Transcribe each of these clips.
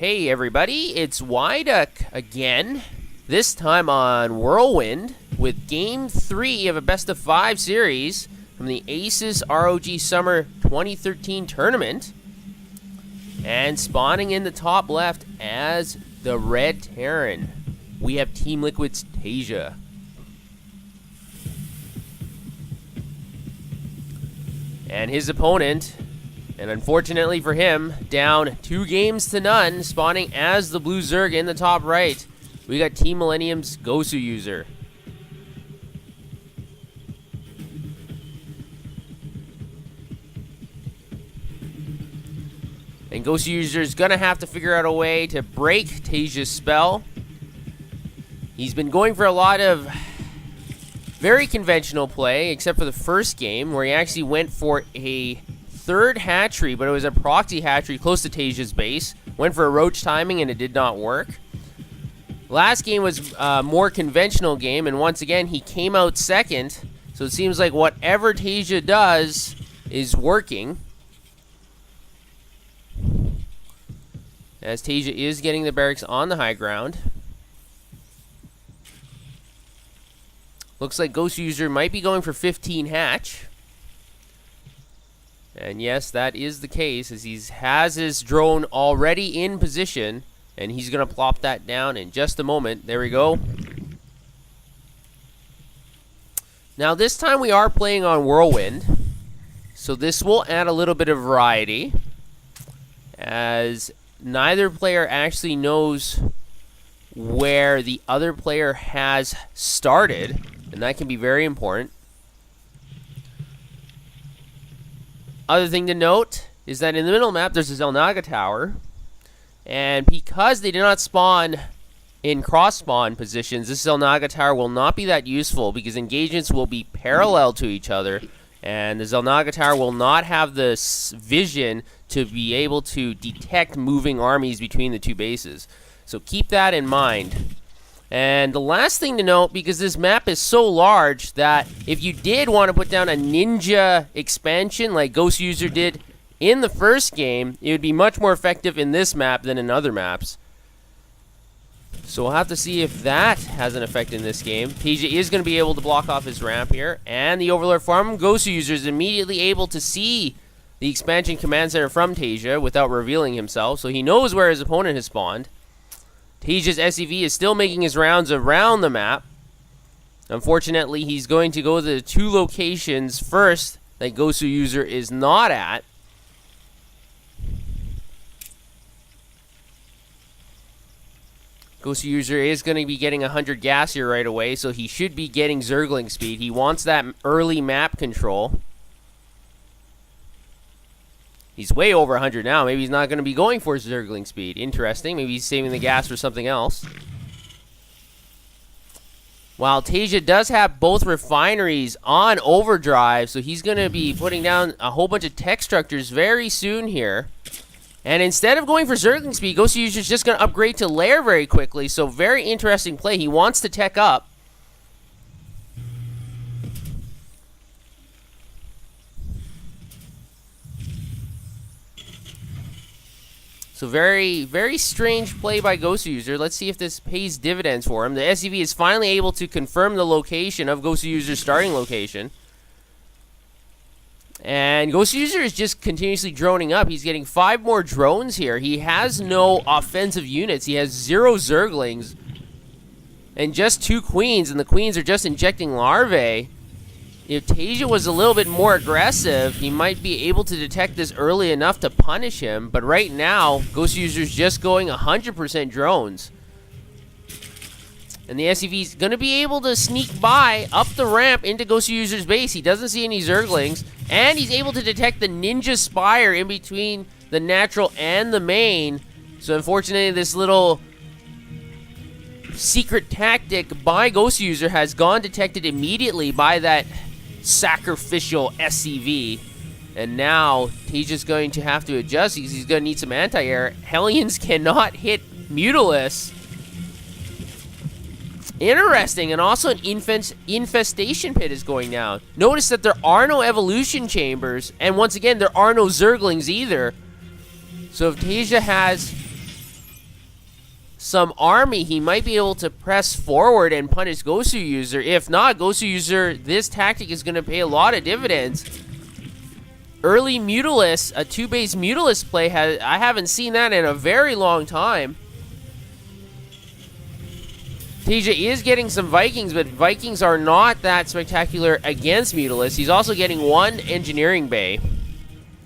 Hey everybody, it's Wyduck again, this time on Whirlwind, with Game 3 of a Best of 5 series from the ASUS ROG Summer 2013 tournament. And spawning in the top left as the Red Terran, we have Team Liquid's Taeja. And his opponent, and unfortunately for him, down 2 games to none, spawning as the blue Zerg in the top right. We got Team Millennium's Goswser. And Goswser is going to have to figure out a way to break Taeja's spell. He's been going for a lot of very conventional play, except for the first game, where he actually went for a third hatchery, but it was a proxy hatchery close to Taeja's base. Went for a roach timing, and it did not work. Last game was a more conventional game, and once again, he came out second. So it seems like whatever Taeja does is working. As Taeja is getting the barracks on the high ground. Looks like Goswser might be going for 15 hatch. And yes, that is the case, as he has his drone already in position, and he's going to plop that down in just a moment. There we go. Now this time we are playing on Whirlwind, so this will add a little bit of variety, as neither player actually knows where the other player has started, and that can be very important. Other thing to note is that in the middle map there's a Xel'Naga tower, and because they did not spawn in cross-spawn positions, this Xel'Naga tower will not be that useful because engagements will be parallel to each other, and the Xel'Naga tower will not have the vision to be able to detect moving armies between the two bases. So keep that in mind. And the last thing to note, because this map is so large that if you did want to put down a ninja expansion like Goswser did in the first game, it would be much more effective in this map than in other maps. So we'll have to see if that has an effect in this game. Taeja is going to be able to block off his ramp here, and the Overlord farm. Goswser is immediately able to see the expansion command center from Taeja without revealing himself, so he knows where his opponent has spawned. Taeja's SCV is still making his rounds around the map. Unfortunately, he's going to go to the 2 locations first that Goswser is not at. Goswser is going to be getting 100 gas here right away, so he should be getting Zergling speed. He wants that early map control. He's way over 100 now. Maybe he's not going to be going for Zergling speed. Interesting. Maybe he's saving the gas for something else. While Taeja does have both refineries on overdrive, so he's going to be putting down a whole bunch of tech structures very soon here. And instead of going for Zergling speed, Goswser is just going to upgrade to lair very quickly. So very interesting play. He wants to tech up. So very, very strange play by Goswser. Let's see if this pays dividends for him. The SCV is finally able to confirm the location of Goswser's starting location. And Goswser is just continuously droning up. He's getting 5 more drones here. He has no offensive units. He has 0 Zerglings and just 2 queens, and the queens are just injecting larvae. If Taeja was a little bit more aggressive, he might be able to detect this early enough to punish him. But right now, Goswser is just going 100% drones. And the SCV is going to be able to sneak by up the ramp into Goswser's base. He doesn't see any Zerglings. And he's able to detect the Ninja Spire in between the natural and the main. So unfortunately, this little secret tactic by Goswser has gone detected immediately by that sacrificial SCV, and now Taeja's going to have to adjust. He's going to need some anti-air. Hellions cannot hit Mutalisk. Interesting, and also an infestation pit is going down. Notice that there are no evolution chambers, and once again, there are no Zerglings either. So if Taeja has some army, he might be able to press forward and punish Goswser. If not, Goswser, this tactic is going to pay a lot of dividends. Early Mutalisk, a 2-base Mutalisk play, I haven't seen that in a very long time. Taeja is getting some Vikings, but Vikings are not that spectacular against Mutalisk. He's also getting 1 engineering bay.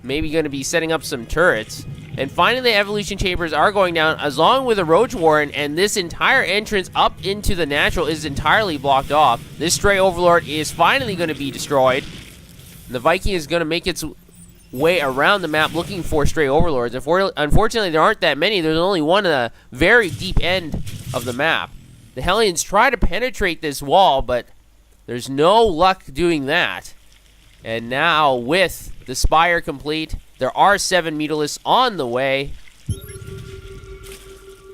Maybe going to be setting up some turrets. And finally, the evolution chambers are going down, along with a Roach Warren, and this entire entrance up into the natural is entirely blocked off. This Stray Overlord is finally going to be destroyed. And the Viking is going to make its way around the map looking for Stray Overlords. Unfortunately, there aren't that many. There's only one at the very deep end of the map. The Hellions try to penetrate this wall, but there's no luck doing that. And now, with the Spire complete, there are 7 Mutalisks on the way.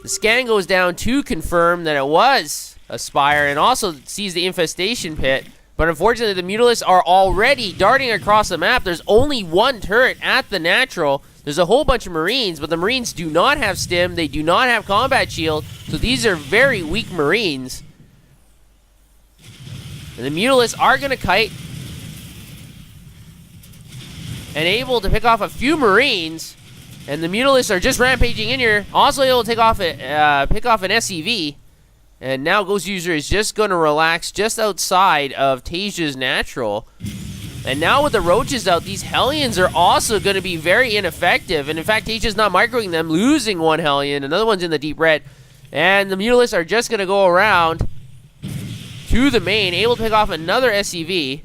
The scan goes down to confirm that it was a Spire and also sees the Infestation Pit. But unfortunately, the Mutalisks are already darting across the map. There's only 1 turret at the natural. There's a whole bunch of Marines, but the Marines do not have stim. They do not have combat shield. So these are very weak Marines. And the Mutalisks are going to kite. And able to pick off a few Marines. And the Mutalisks are just rampaging in here. Also able to pick off an SCV. And now Goswser is just going to relax just outside of Taeja's natural. And now with the Roaches out, these Hellions are also going to be very ineffective. And in fact, Taeja's not microing them, losing 1 Hellion. Another one's in the deep red. And the Mutalisks are just going to go around to the main, able to pick off another SCV.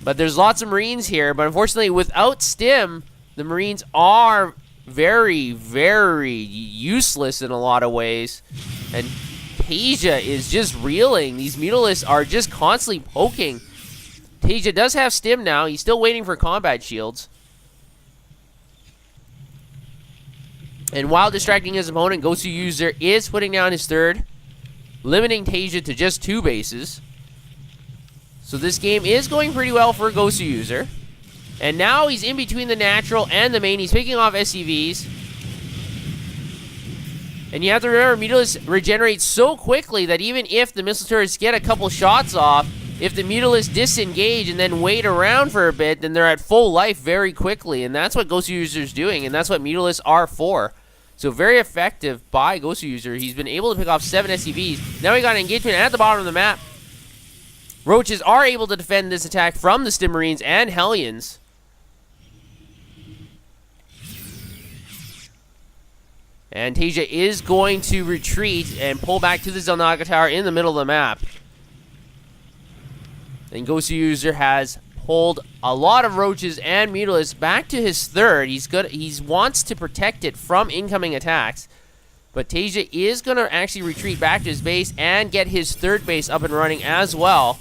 But there's lots of Marines here. But unfortunately, without stim, the Marines are very, very useless in a lot of ways. And Taeja is just reeling. These Mutalisks are just constantly poking. Taeja does have stim now. He's still waiting for combat shields. And while distracting his opponent, Goswser is putting down his 3rd, limiting Taeja to just 2 bases. So this game is going pretty well for Goswser. And now he's in between the natural and the main. He's picking off SCVs. And you have to remember, Mutalisks regenerate so quickly that even if the missile turrets get a couple shots off, if the Mutalisks disengage and then wait around for a bit, then they're at full life very quickly. And that's what Goswser's doing, and that's what Mutalisks are for. So very effective by Goswser. He's been able to pick off 7 SCVs. Now we got an engagement at the bottom of the map. Roaches are able to defend this attack from the Stim Marines and Hellions. And Taeja is going to retreat and pull back to the Xel'Naga Tower in the middle of the map. And Goswser has pulled a lot of Roaches and Mutalisks back to his 3rd. He wants to protect it from incoming attacks. But Taeja is going to actually retreat back to his base and get his 3rd base up and running as well.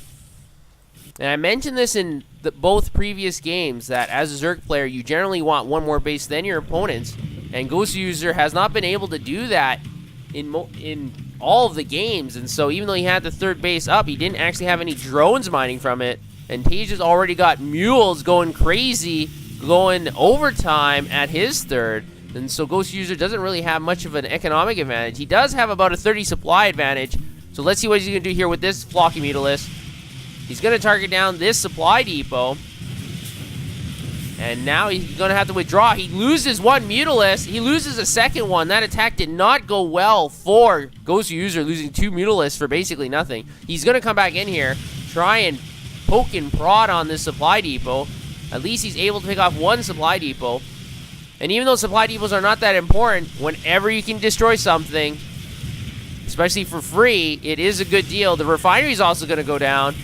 And I mentioned this in both previous games, that as a Zerg player, you generally want 1 more base than your opponents. And Goswser has not been able to do that in all of the games. And so even though he had the 3rd base up, he didn't actually have any drones mining from it. And Taeja's already got mules going crazy, going overtime at his 3rd. And so Goswser doesn't really have much of an economic advantage. He does have about a 30 supply advantage. So let's see what he's going to do here with this Flocky Mutalisk. He's going to target down this supply depot. And now he's going to have to withdraw. He loses 1 Mutalisk. He loses a 2nd one. That attack did not go well for Goswser, losing 2 Mutalisks for basically nothing. He's going to come back in here, try and poke and prod on this supply depot. At least he's able to pick off 1 supply depot. And even though supply depots are not that important, whenever you can destroy something, especially for free, it is a good deal. The refinery is also going to go down.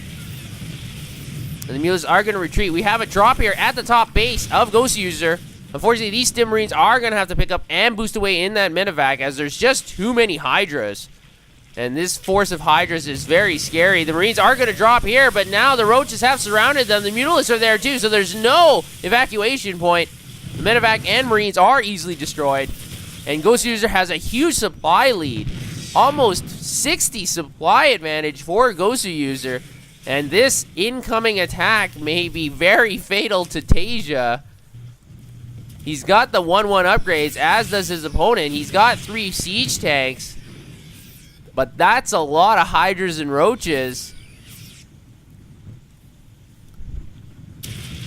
And the Mutalisks are going to retreat. We have a drop here at the top base of Goswser. Unfortunately, these Stim Marines are going to have to pick up and boost away in that medevac, as there's just too many Hydras. And this force of Hydras is very scary. The Marines are going to drop here, but now the Roaches have surrounded them. The Mutalisks are there too, so there's no evacuation point. The medevac and Marines are easily destroyed. And Goswser has a huge supply lead. Almost 60 supply advantage for Goswser. And this incoming attack may be very fatal to Taeja. He's got the 1-1 upgrades, as does his opponent. He's got 3 siege tanks. But that's a lot of Hydras and Roaches.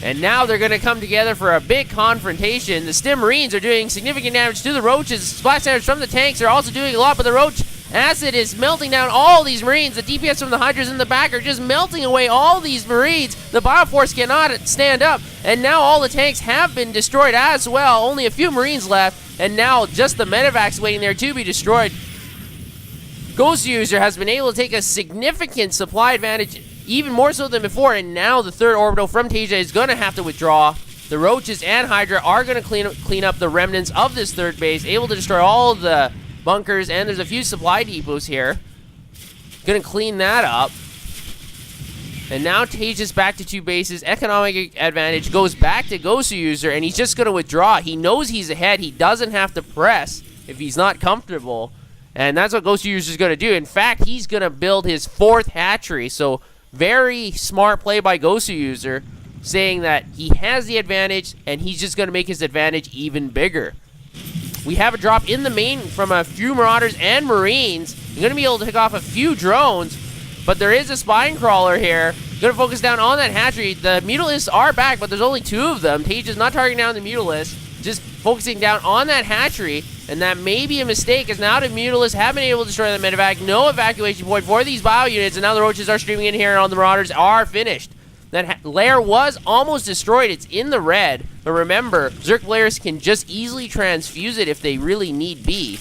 And now they're going to come together for a big confrontation. The Stim Marines are doing significant damage to the Roaches. Splash damage from the tanks are also doing a lot, but the Roach Acid is melting down all these Marines. The DPS from the Hydras in the back are just melting away all these Marines. The Bioforce cannot stand up, and now all the tanks have been destroyed as well. Only a few Marines left, and now just the Medevac's waiting there to be destroyed. Goswser has been able to take a significant supply advantage, even more so than before, and now the third orbital from Taeja is going to have to withdraw. The Roaches and Hydra are going to clean up the remnants of this third base, able to destroy all of the bunkers, and there's a few supply depots here. Going to clean that up. And now Taeja's back to 2 bases. Economic advantage goes back to Goswser, and he's just going to withdraw. He knows he's ahead. He doesn't have to press if he's not comfortable. And that's what Goswser's going to do. In fact, he's going to build his 4th hatchery. So very smart play by Goswser, saying that he has the advantage, and he's just going to make his advantage even bigger. We have a drop in the main from a few Marauders and Marines. You're going to be able to pick off a few drones, but there is a Spine Crawler here. Going to focus down on that hatchery. The Mutalisks are back, but there's only 2 of them. Taeja's not targeting down the Mutalisks, just focusing down on that hatchery, and that may be a mistake, as now the Mutalisks have been able to destroy the Medevac. No evacuation point for these bio units, and now the Roaches are streaming in here, and all the Marauders are finished. That lair was almost destroyed. It's in the red. But remember, Zerg players can just easily transfuse it if they really need be.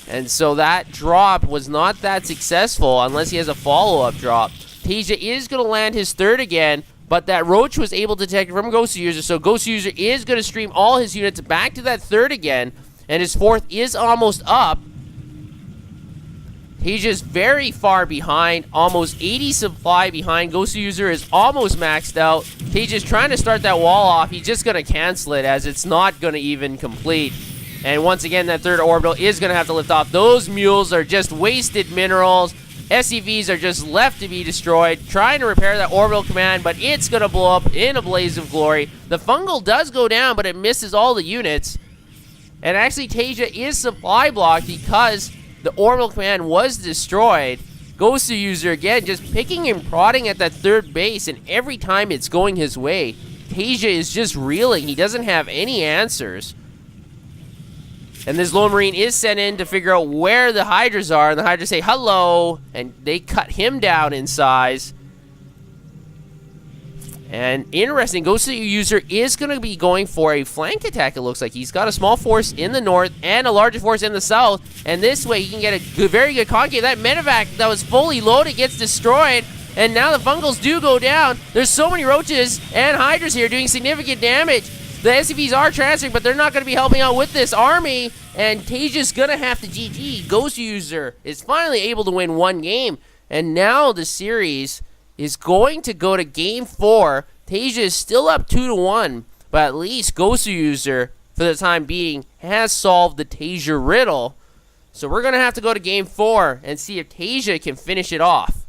And so that drop was not that successful unless he has a follow-up drop. Taeja is going to land his 3rd again, but that Roach was able to detect it from Goswser, so Goswser is going to stream all his units back to that 3rd again, and his 4th is almost up. Taeja's very far behind, almost 80 supply behind. Goswser is almost maxed out. Taeja's trying to start that wall off. He's just going to cancel it, as it's not going to even complete. And once again, that 3rd orbital is going to have to lift off. Those mules are just wasted minerals. SCVs are just left to be destroyed. Trying to repair that orbital command, but it's going to blow up in a blaze of glory. The fungal does go down, but it misses all the units. And actually, Taeja is supply blocked because the orbital command was destroyed. Goswser again just picking and prodding at that 3rd base, and every time it's going his way, Taeja is just reeling. He doesn't have any answers. And this lone Marine is sent in to figure out where the Hydras are, and the Hydras say hello, and they cut him down in size. And interesting, Goswser is going to be going for a flank attack, it looks like. He's got a small force in the north and a larger force in the south, and this way he can get a very good concave. That Medevac that was fully loaded gets destroyed, and now the Fungals do go down. There's so many Roaches and Hydras here doing significant damage. The SCVs are transferring, but they're not going to be helping out with this army, and Taeja's going to have to GG. Goswser is finally able to win 1 game, and now the series is going to go to Game 4. Taeja is still up 2-1, but at least Goswser, for the time being, has solved the Taeja riddle. So we're going to have to go to Game 4 and see if Taeja can finish it off.